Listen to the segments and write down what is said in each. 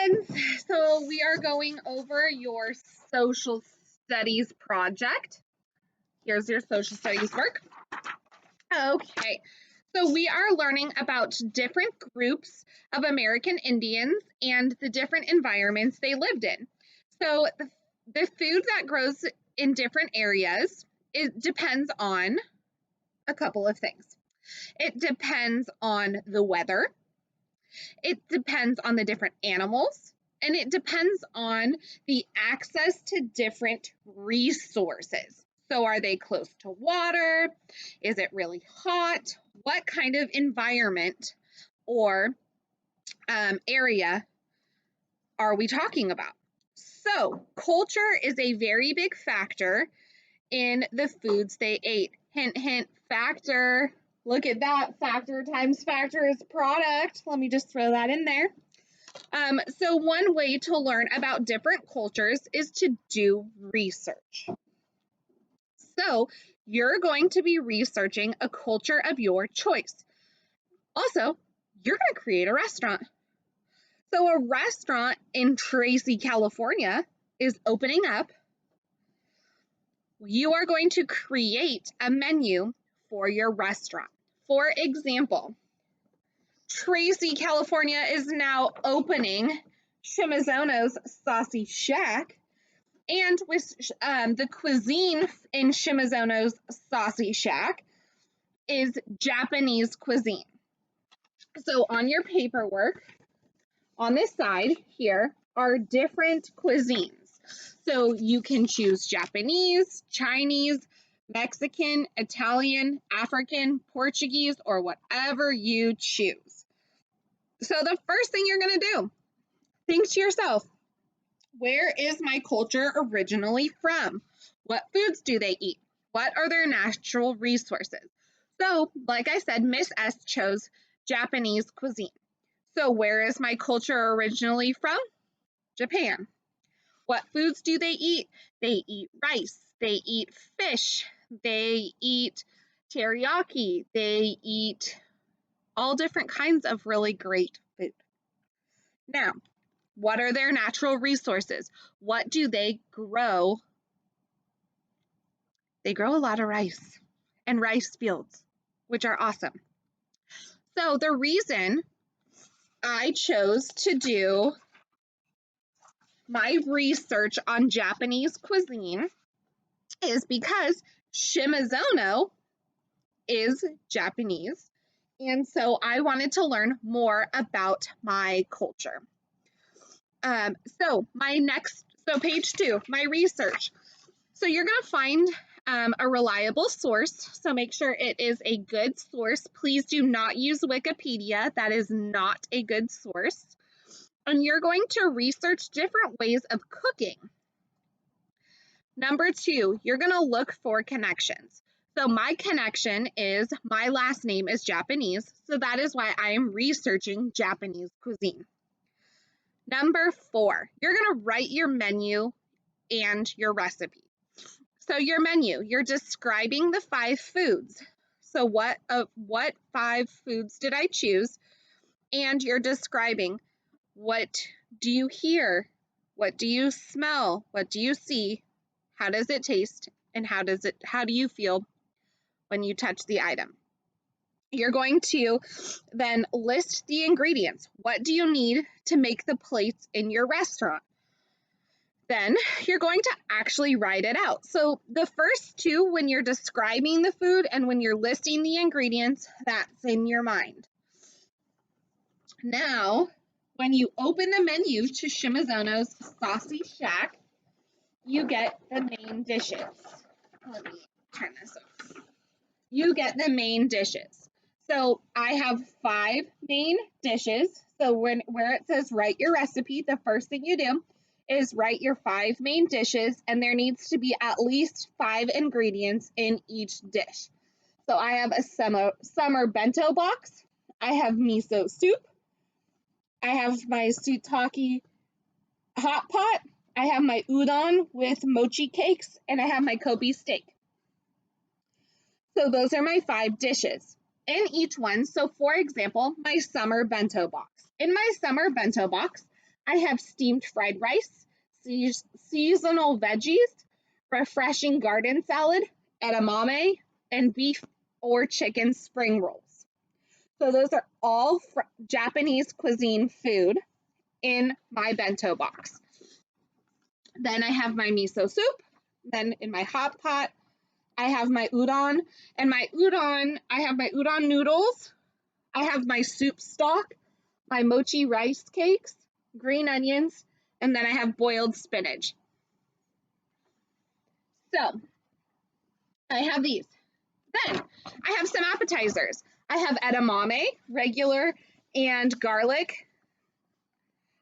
friends. So we are going over your social studies project. Here's your social studies work. Okay, so we are learning about different groups of American Indians and the different environments they lived in. So the food that grows in different areas, it depends on a couple of things. It depends on the weather. It depends on the different animals, and it depends on the access to different resources. So are they close to water? Is it really hot? What kind of environment or area are we talking about? So culture is a very big factor in the foods they ate. Hint, hint, factor. Look at that, factor times factor is product. Let me just throw that in there. So one way to learn about different cultures is to do research. So you're going to be researching a culture of your choice. Also, you're going to create a restaurant. So a restaurant in Tracy, California is opening up. You are going to create a menu for your restaurant. For example, Tracy, California is now opening Shimizuno's Saucy Shack, and with the cuisine in Shimizuno's Saucy Shack is Japanese cuisine. So on your paperwork, on this side here are different cuisines. So you can choose Japanese, Chinese, Mexican, Italian, African, Portuguese, or whatever you choose. So the first thing you're going to do, think to yourself, where is my culture originally from? What foods do they eat? What are their natural resources? So, like I said, Miss S chose Japanese cuisine. So where is my culture originally from? Japan. What foods do they eat? They eat rice, they eat fish, they eat teriyaki, they eat all different kinds of really great food. Now, what are their natural resources? What do they grow? They grow a lot of rice and rice fields, which are awesome. So the reason I chose to do my research on Japanese cuisine is because Shimizuno is Japanese, and so I wanted to learn more about my culture. So page 2, my research. So you're going to find a reliable source, so make sure it is a good source. Please do not use Wikipedia. That is not a good source. And you're going to research different ways of cooking. Number 2, you're going to look for connections. So my connection is my last name is Japanese, so that is why I am researching Japanese cuisine. Number 4, you're going to write your menu and your recipe. So your menu, you're describing the 5 foods. So what 5 foods did I choose? And you're describing, what do you hear? What do you smell? What do you see? How does it taste? And how do you feel when you touch the item? You're going to then list the ingredients. What do you need to make the plates in your restaurant? Then you're going to actually write it out. So the first 2, when you're describing the food and when you're listing the ingredients, that's in your mind. Now, when you open the menu to Shimizuno's Saucy Shack, you get the main dishes. Let me turn this over. You get the main dishes. So I have 5 main dishes. So where it says write your recipe, the first thing you do is write your 5 main dishes, and there needs to be at least 5 ingredients in each dish. So I have a summer bento box, I have miso soup, I have my shiitake hot pot, I have my udon with mochi cakes, and I have my Kobe steak. So those are my 5 dishes. In each one, so for example, my summer bento box. In my summer bento box, I have steamed fried rice, seasonal veggies, refreshing garden salad, edamame, and beef or chicken spring rolls. So those are all Japanese cuisine food in my bento box. Then I have my miso soup. Then in my hot pot, I have my udon. And my udon, I have my udon noodles. I have my soup stock, my mochi rice cakes, green onions, and then I have boiled spinach. So I have these. Then I have some appetizers. I have edamame, regular, and garlic.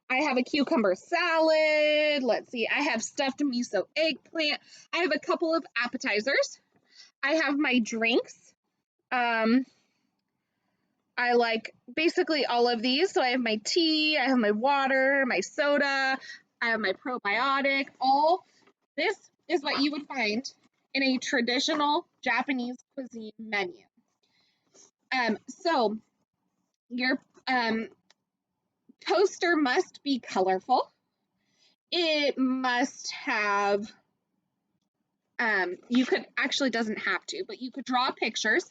I have a cucumber salad. Let's see. I have stuffed miso eggplant. I have a couple of appetizers. I have my drinks. I like basically all of these. So I have my tea, I have my water, my soda, I have my probiotic. All this is what you would find in a traditional Japanese cuisine menu. So your poster must be colorful. It must have, you could actually doesn't have to, but you could draw pictures,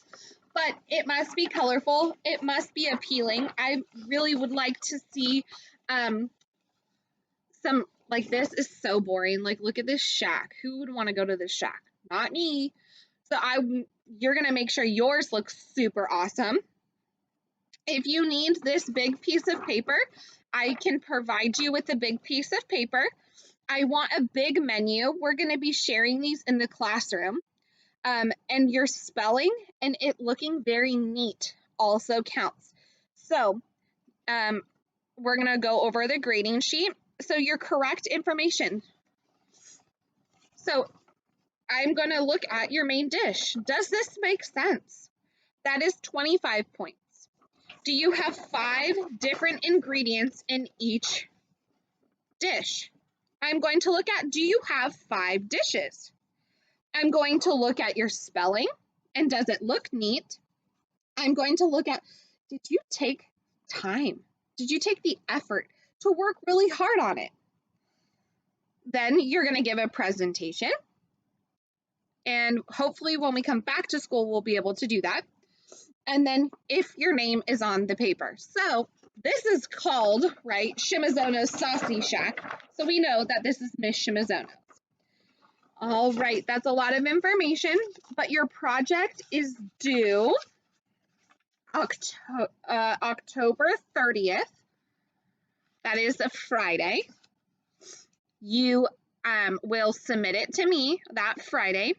but it must be colorful. It must be appealing. I really would like to see some, like this is so boring. Like, look at this shack. Who would want to go to this shack? Not me. So you're going to make sure yours looks super awesome. If you need this big piece of paper, I can provide you with a big piece of paper. I want a big menu. We're going to be sharing these in the classroom. And your spelling and it looking very neat also counts. So we're going to go over the grading sheet. So your correct information. So I'm going to look at your main dish. Does this make sense? That is 25 points. Do you have 5 different ingredients in each dish? I'm going to look at, do you have 5 dishes? I'm going to look at your spelling and does it look neat? I'm going to look at, did you take time? Did you take the effort to work really hard on it? Then you're going to give a presentation. And hopefully when we come back to school, we'll be able to do that. And then if your name is on the paper. So this is called, right, Shimizuno's Saucy Shack. So we know that this is Miss Shimizuno's. All right, that's a lot of information, but your project is due October 30th. That is a Friday. You will submit it to me that Friday.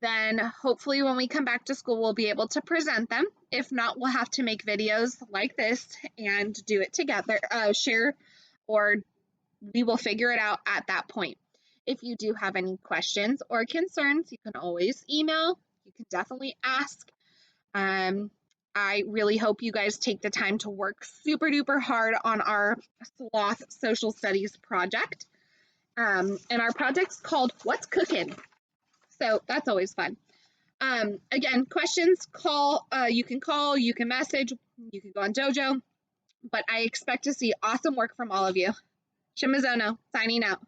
Then hopefully when we come back to school, we'll be able to present them. If not, we'll have to make videos like this and do it together, share, or we will figure it out at that point. If you do have any questions or concerns, you can always email. You can definitely ask. I really hope you guys take the time to work super duper hard on our Sloth Social Studies project. And our project's called What's Cooking? So that's always fun. Again, questions, you can call, you can message, you can go on Dojo, but I expect to see awesome work from all of you. Shimizuno, signing out.